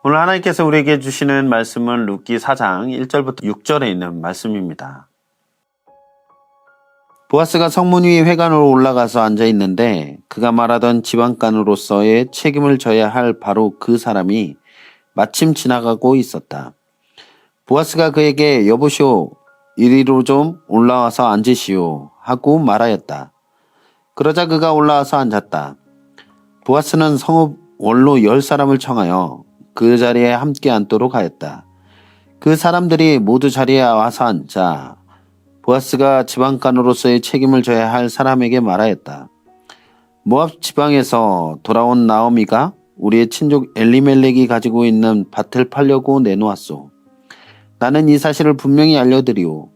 오늘 하나님께서 우리에게 주시는 말씀은 룻기 4장 1절부터 6절에 있는 말씀입니다. 보아스가 성문 위 회관으로 올라가서 앉아 있는데 그가 말하던 지방간으로서의 책임을 져야 할 바로 그 사람이 마침 지나가고 있었다. 보아스가 그에게 여보시오, 이리로 좀 올라와서 앉으시오 하고 말하였다. 그러자 그가 올라와서 앉았다. 보아스는 성읍 원로 10사람을 청하여 그 자리에 함께 앉도록 하였다. 그 사람들이 모두 자리에 와서 앉자 보아스가 지방간으로서의 책임을 져야 할 사람에게 말하였다. 모압 지방에서 돌아온 나오미가 우리의 친족 엘리멜렉이 가지고 있는 밭을 팔려고 내놓았소. 나는 이 사실을 분명히 알려드리오.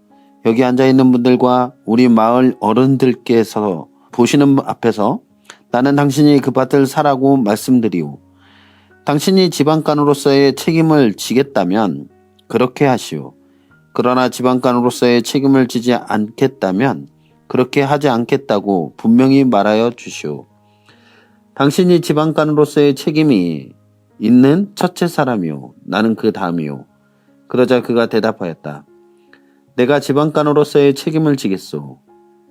여기 앉아있는 분들과 우리 마을 어른들께서 보시는 앞에서 나는 당신이 그 밭을 사라고 말씀드리오. 당신이 지방간으로서의 책임을 지겠다면 그렇게 하시오. 그러나 지방간으로서의 책임을 지지 않겠다면 그렇게 하지 않겠다고 분명히 말하여 주시오. 당신이 지방간으로서의 책임이 있는 첫째 사람이오. 나는 그 다음이오. 그러자 그가 대답하였다. 내가 지방간으로서의 책임을 지겠소.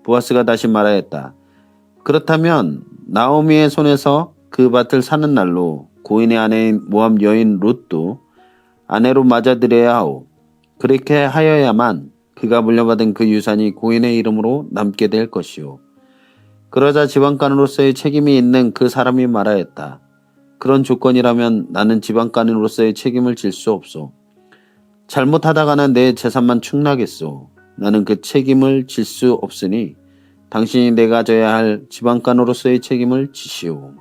보아스가 다시 말하였다. 그렇다면 나오미의 손에서 그 밭을 사는 날로 고인의 아내인 모압 여인 룻도 아내로 맞아들여야 하오. 그렇게 하여야만 그가 물려받은 그 유산이 고인의 이름으로 남게 될 것이오. 그러자 지방간으로서의 책임이 있는 그 사람이 말하였다. 그런 조건이라면 나는 지방간으로서의 책임을 질 수 없소. 잘못하다가는 내 재산만 축나겠소. 나는 그 책임을 질 수 없으니 당신이 내가 져야 할 지방간으로서의 책임을 지시오.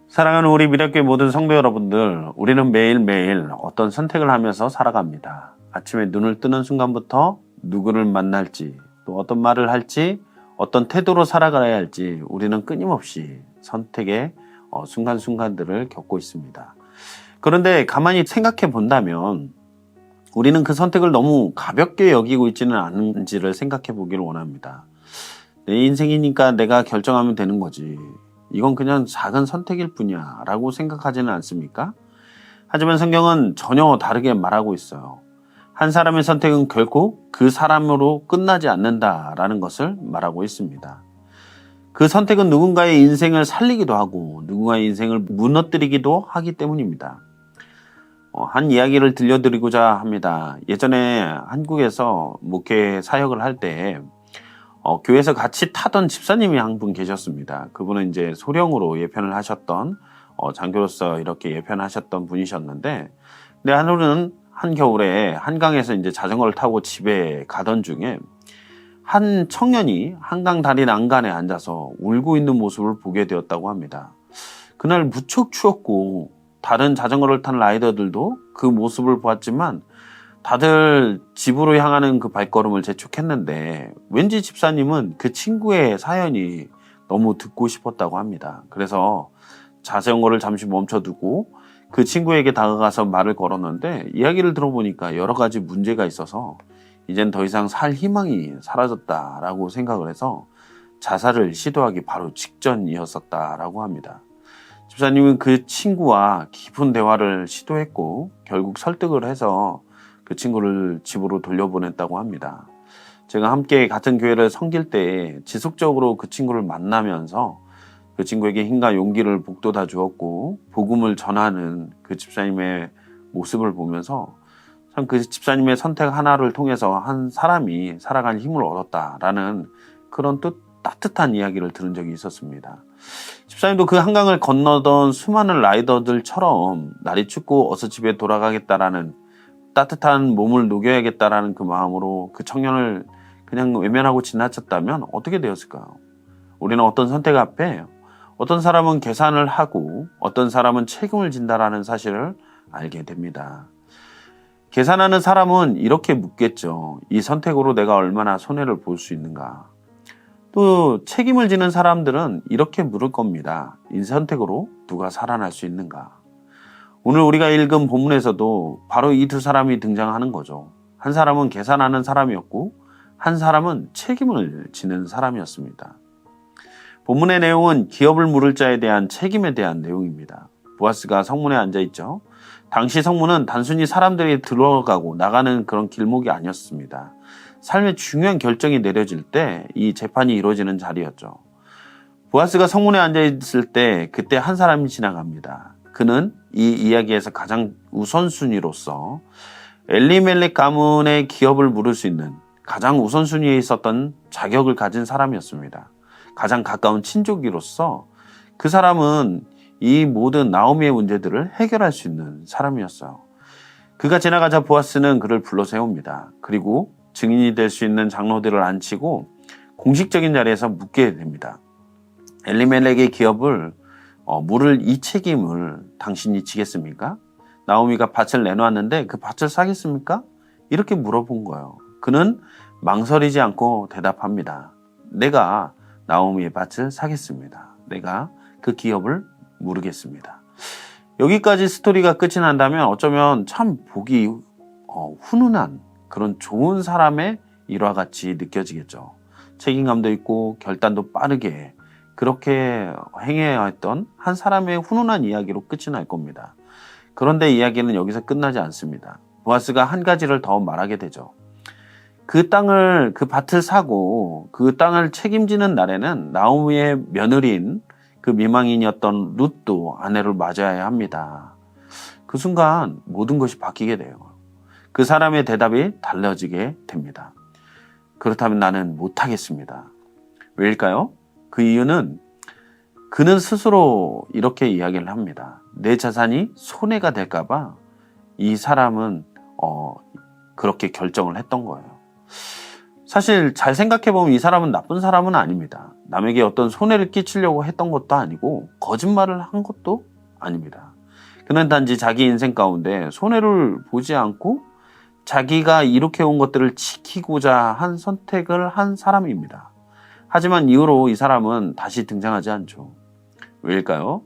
사랑하는 우리 미래교회 모든 성도 여러분들, 우리는 매일매일 어떤 선택을 하면서 살아갑니다. 아침에 눈을 뜨는 순간부터 누구를 만날지, 또 어떤 말을 할지, 어떤 태도로 살아가야 할지 우리는 끊임없이 선택의 순간순간들을 겪고 있습니다. 그런데 가만히 생각해 본다면 우리는 그 선택을 너무 가볍게 여기고 있지는 않은지를 생각해 보기를 원합니다. 내 인생이니까 내가 결정하면 되는 거지. 이건 그냥 작은 선택일 뿐이야 라고 생각하지는 않습니까? 하지만 성경은 전혀 다르게 말하고 있어요. 한 사람의 선택은 결코 그 사람으로 끝나지 않는다라는 것을 말하고 있습니다. 그 선택은 누군가의 인생을 살리기도 하고 누군가의 인생을 무너뜨리기도 하기 때문입니다. 한 이야기를 들려드리고자 합니다. 예전에 한국에서 목회 사역을 할 때 교회에서 같이 타던 집사님이 한 분 계셨습니다. 그분은 이제 소령으로 예편을 하셨던 장교로서 이렇게 예편하셨던 분이셨는데, 근데 하루는 한겨울에 한강에서 이제 자전거를 타고 집에 가던 중에 한 청년이 한강 다리 난간에 앉아서 울고 있는 모습을 보게 되었다고 합니다. 그날 무척 추웠고 다른 자전거를 탄 라이더들도 그 모습을 보았지만 다들 집으로 향하는 그 발걸음을 재촉했는데 왠지 집사님은 그 친구의 사연이 너무 듣고 싶었다고 합니다. 그래서 자전거를 잠시 멈춰두고 그 친구에게 다가가서 말을 걸었는데 이야기를 들어보니까 여러 가지 문제가 있어서 이젠 더 이상 살 희망이 사라졌다라고 생각을 해서 자살을 시도하기 바로 직전이었었다라고 합니다. 집사님은 그 친구와 깊은 대화를 시도했고 결국 설득을 해서 그 친구를 집으로 돌려보냈다고 합니다. 제가 함께 같은 교회를 섬길 때 지속적으로 그 친구를 만나면서 그 친구에게 힘과 용기를 북돋아 주었고 복음을 전하는 그 집사님의 모습을 보면서 참 그 집사님의 선택 하나를 통해서 한 사람이 살아갈 힘을 얻었다라는 그런 따뜻한 이야기를 들은 적이 있었습니다. 집사님도 그 한강을 건너던 수많은 라이더들처럼 날이 춥고 어서 집에 돌아가겠다라는 따뜻한 몸을 녹여야겠다라는 그 마음으로 그 청년을 그냥 외면하고 지나쳤다면 어떻게 되었을까요? 우리는 어떤 선택 앞에 어떤 사람은 계산을 하고 어떤 사람은 책임을 진다라는 사실을 알게 됩니다. 계산하는 사람은 이렇게 묻겠죠. 이 선택으로 내가 얼마나 손해를 볼 수 있는가? 또 책임을 지는 사람들은 이렇게 물을 겁니다. 이 선택으로 누가 살아날 수 있는가? 오늘 우리가 읽은 본문에서도 바로 이 두 사람이 등장하는 거죠. 한 사람은 계산하는 사람이었고 한 사람은 책임을 지는 사람이었습니다. 본문의 내용은 기업을 물을 자에 대한 책임에 대한 내용입니다. 보아스가 성문에 앉아 있죠. 당시 성문은 단순히 사람들이 들어가고 나가는 그런 길목이 아니었습니다. 삶의 중요한 결정이 내려질 때 이 재판이 이루어지는 자리였죠. 보아스가 성문에 앉아 있을 때 그때 한 사람이 지나갑니다. 그는 이 이야기에서 가장 우선순위로서 엘리멜렉 가문의 기업을 물을 수 있는 가장 우선순위에 있었던 자격을 가진 사람이었습니다. 가장 가까운 친족이로서 그 사람은 이 모든 나오미의 문제들을 해결할 수 있는 사람이었어요. 그가 지나가자 보아스는 그를 불러 세웁니다. 그리고 증인이 될 수 있는 장로들을 앉히고 공식적인 자리에서 묻게 됩니다. 엘리멜렉의 기업을 물을 이 책임을 당신이 지겠습니까? 나오미가 밭을 내놓았는데 그 밭을 사겠습니까? 이렇게 물어본 거예요. 그는 망설이지 않고 대답합니다. 내가 나오미의 밭을 사겠습니다. 내가 그 기업을 물으겠습니다. 여기까지 스토리가 끝이 난다면 어쩌면 참 보기 훈훈한 그런 좋은 사람의 일화같이 느껴지겠죠. 책임감도 있고 결단도 빠르게 그렇게 행해야 했던 한 사람의 훈훈한 이야기로 끝이 날 겁니다. 그런데 이야기는 여기서 끝나지 않습니다. 보아스가 한 가지를 더 말하게 되죠. 그 밭을 사고 그 땅을 책임지는 날에는 나오미의 며느리인 그 미망인이었던 룻도 아내를 맞아야 합니다. 그 순간 모든 것이 바뀌게 돼요. 그 사람의 대답이 달라지게 됩니다. 그렇다면 나는 못하겠습니다. 왜일까요? 그 이유는 그는 스스로 이렇게 이야기를 합니다. 내 자산이 손해가 될까봐 이 사람은 그렇게 결정을 했던 거예요. 사실 잘 생각해보면 이 사람은 나쁜 사람은 아닙니다. 남에게 어떤 손해를 끼치려고 했던 것도 아니고 거짓말을 한 것도 아닙니다. 그는 단지 자기 인생 가운데 손해를 보지 않고 자기가 이룩해온 것들을 지키고자 한 선택을 한 사람입니다. 하지만 이후로 이 사람은 다시 등장하지 않죠. 왜일까요?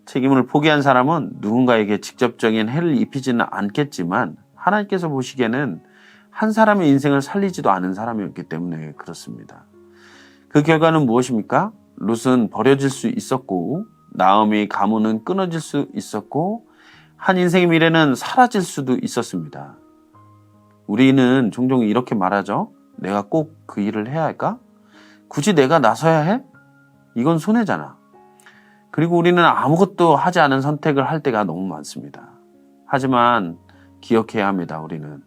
책임을 포기한 사람은 누군가에게 직접적인 해를 입히지는 않겠지만 하나님께서 보시기에는 한 사람의 인생을 살리지도 않은 사람이었기 때문에 그렇습니다. 그 결과는 무엇입니까? 룻은 버려질 수 있었고 나오미 가문은 끊어질 수 있었고 한 인생의 미래는 사라질 수도 있었습니다. 우리는 종종 이렇게 말하죠. 내가 꼭 그 일을 해야 할까? 굳이 내가 나서야 해? 이건 손해잖아. 그리고 우리는 아무것도 하지 않은 선택을 할 때가 너무 많습니다. 하지만 기억해야 합니다. 우리는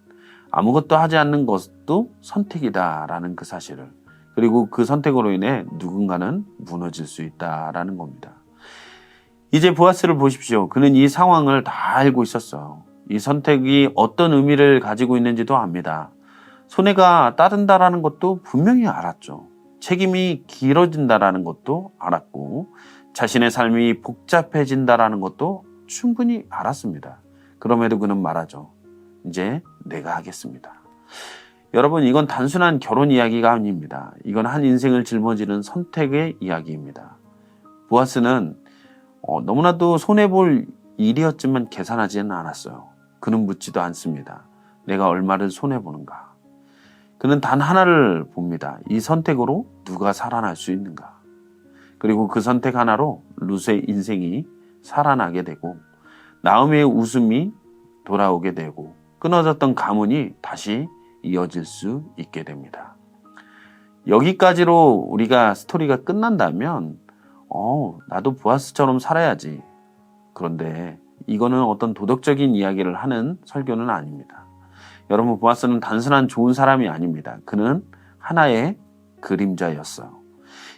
아무것도 하지 않는 것도 선택이다라는 그 사실을. 그리고 그 선택으로 인해 누군가는 무너질 수 있다라는 겁니다. 이제 보아스를 보십시오. 그는 이 상황을 다 알고 있었어요. 이 선택이 어떤 의미를 가지고 있는지도 압니다. 손해가 따른다라는 것도 분명히 알았죠. 책임이 길어진다라는 것도 알았고 자신의 삶이 복잡해진다라는 것도 충분히 알았습니다. 그럼에도 그는 말하죠. 이제 내가 하겠습니다. 여러분, 이건 단순한 결혼 이야기가 아닙니다. 이건 한 인생을 짊어지는 선택의 이야기입니다. 보아스는 너무나도 손해볼 일이었지만 계산하지는 않았어요. 그는 묻지도 않습니다. 내가 얼마를 손해보는가. 그는 단 하나를 봅니다. 이 선택으로 누가 살아날 수 있는가. 그리고 그 선택 하나로 룻의 인생이 살아나게 되고 나오미의 웃음이 돌아오게 되고 끊어졌던 가문이 다시 이어질 수 있게 됩니다. 여기까지로 우리가 스토리가 끝난다면 나도 보아스처럼 살아야지. 그런데 이거는 어떤 도덕적인 이야기를 하는 설교는 아닙니다. 여러분, 보아스는 단순한 좋은 사람이 아닙니다. 그는 하나의 그림자였어요.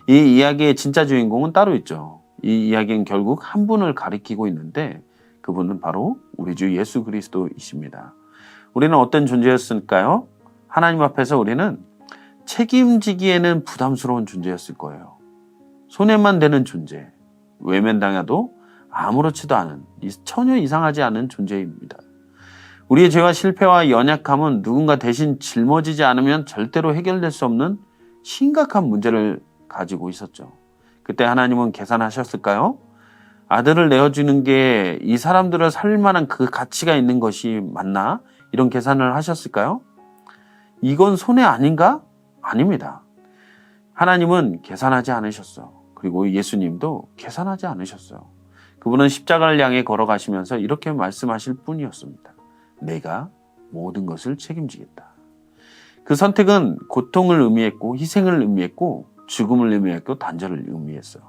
이 이야기의 진짜 주인공은 따로 있죠. 이 이야기는 결국 한 분을 가리키고 있는데 그분은 바로 우리 주 예수 그리스도이십니다. 우리는 어떤 존재였을까요? 하나님 앞에서 우리는 책임지기에는 부담스러운 존재였을 거예요. 손해만 되는 존재, 외면당해도 아무렇지도 않은, 전혀 이상하지 않은 존재입니다. 우리의 죄와 실패와 연약함은 누군가 대신 짊어지지 않으면 절대로 해결될 수 없는 심각한 문제를 가지고 있었죠. 그때 하나님은 계산하셨을까요? 아들을 내어주는 게 이 사람들을 살릴 만한 그 가치가 있는 것이 맞나? 이런 계산을 하셨을까요? 이건 손해 아닌가? 아닙니다. 하나님은 계산하지 않으셨어요. 그리고 예수님도 계산하지 않으셨어요. 그분은 십자가를 향해 걸어가시면서 이렇게 말씀하실 뿐이었습니다. 내가 모든 것을 책임지겠다. 그 선택은 고통을 의미했고 희생을 의미했고 죽음을 의미했고 단절을 의미했어요.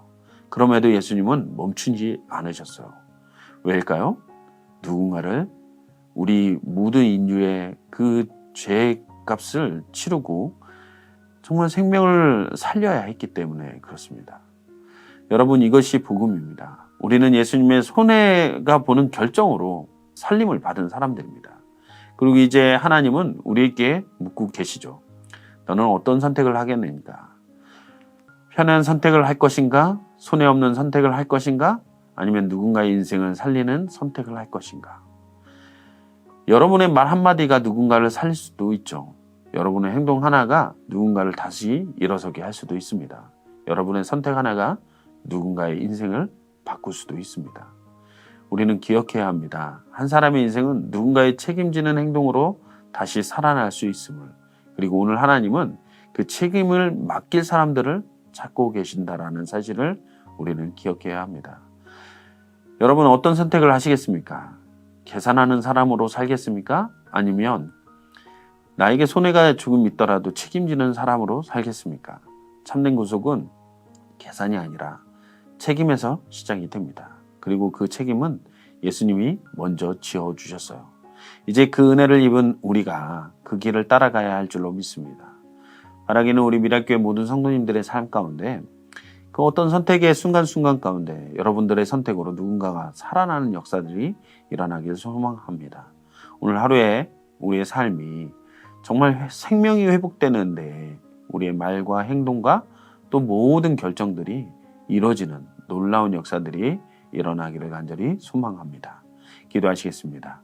그럼에도 예수님은 멈추지 않으셨어요. 왜일까요? 누군가를 우리 모든 인류의 그 죄값을 치르고 정말 생명을 살려야 했기 때문에 그렇습니다. 여러분, 이것이 복음입니다. 우리는 예수님의 손해가 보는 결정으로 살림을 받은 사람들입니다. 그리고 이제 하나님은 우리에게 묻고 계시죠. 너는 어떤 선택을 하겠는가? 편한 선택을 할 것인가? 손해 없는 선택을 할 것인가? 아니면 누군가의 인생을 살리는 선택을 할 것인가? 여러분의 말 한마디가 누군가를 살릴 수도 있죠. 여러분의 행동 하나가 누군가를 다시 일어서게 할 수도 있습니다. 여러분의 선택 하나가 누군가의 인생을 바꿀 수도 있습니다. 우리는 기억해야 합니다. 한 사람의 인생은 누군가의 책임지는 행동으로 다시 살아날 수 있음을, 그리고 오늘 하나님은 그 책임을 맡길 사람들을 찾고 계신다라는 사실을 우리는 기억해야 합니다. 여러분, 어떤 선택을 하시겠습니까? 계산하는 사람으로 살겠습니까? 아니면 나에게 손해가 조금 있더라도 책임지는 사람으로 살겠습니까? 참된 구속은 계산이 아니라 책임에서 시작이 됩니다. 그리고 그 책임은 예수님이 먼저 지어주셨어요. 이제 그 은혜를 입은 우리가 그 길을 따라가야 할 줄로 믿습니다. 바라기는 우리 미랄교회 모든 성도님들의 삶 가운데 그 어떤 선택의 순간순간 가운데 여러분들의 선택으로 누군가가 살아나는 역사들이 일어나길 소망합니다. 오늘 하루에 우리의 삶이 정말 생명이 회복되는데 우리의 말과 행동과 또 모든 결정들이 이루어지는 놀라운 역사들이 일어나기를 간절히 소망합니다. 기도하시겠습니다.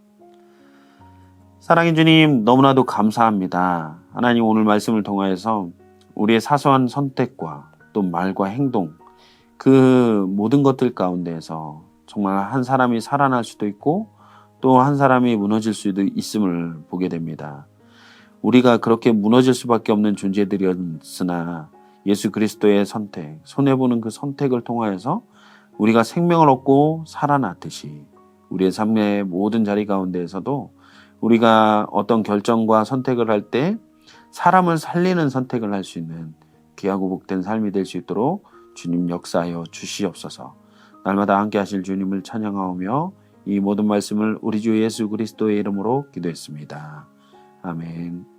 사랑의 주님, 너무나도 감사합니다. 하나님, 오늘 말씀을 통하여서 우리의 사소한 선택과 또 말과 행동, 그 모든 것들 가운데에서 정말 한 사람이 살아날 수도 있고 또 한 사람이 무너질 수도 있음을 보게 됩니다. 우리가 그렇게 무너질 수밖에 없는 존재들이었으나 예수 그리스도의 선택, 손해보는 그 선택을 통하여서 우리가 생명을 얻고 살아났듯이 우리의 삶의 모든 자리 가운데에서도 우리가 어떤 결정과 선택을 할 때 사람을 살리는 선택을 할 수 있는 귀하고 복된 삶이 될 수 있도록 주님 역사하여 주시옵소서. 날마다 함께 하실 주님을 찬양하오며 이 모든 말씀을 우리 주 예수 그리스도의 이름으로 기도했습니다. 아멘.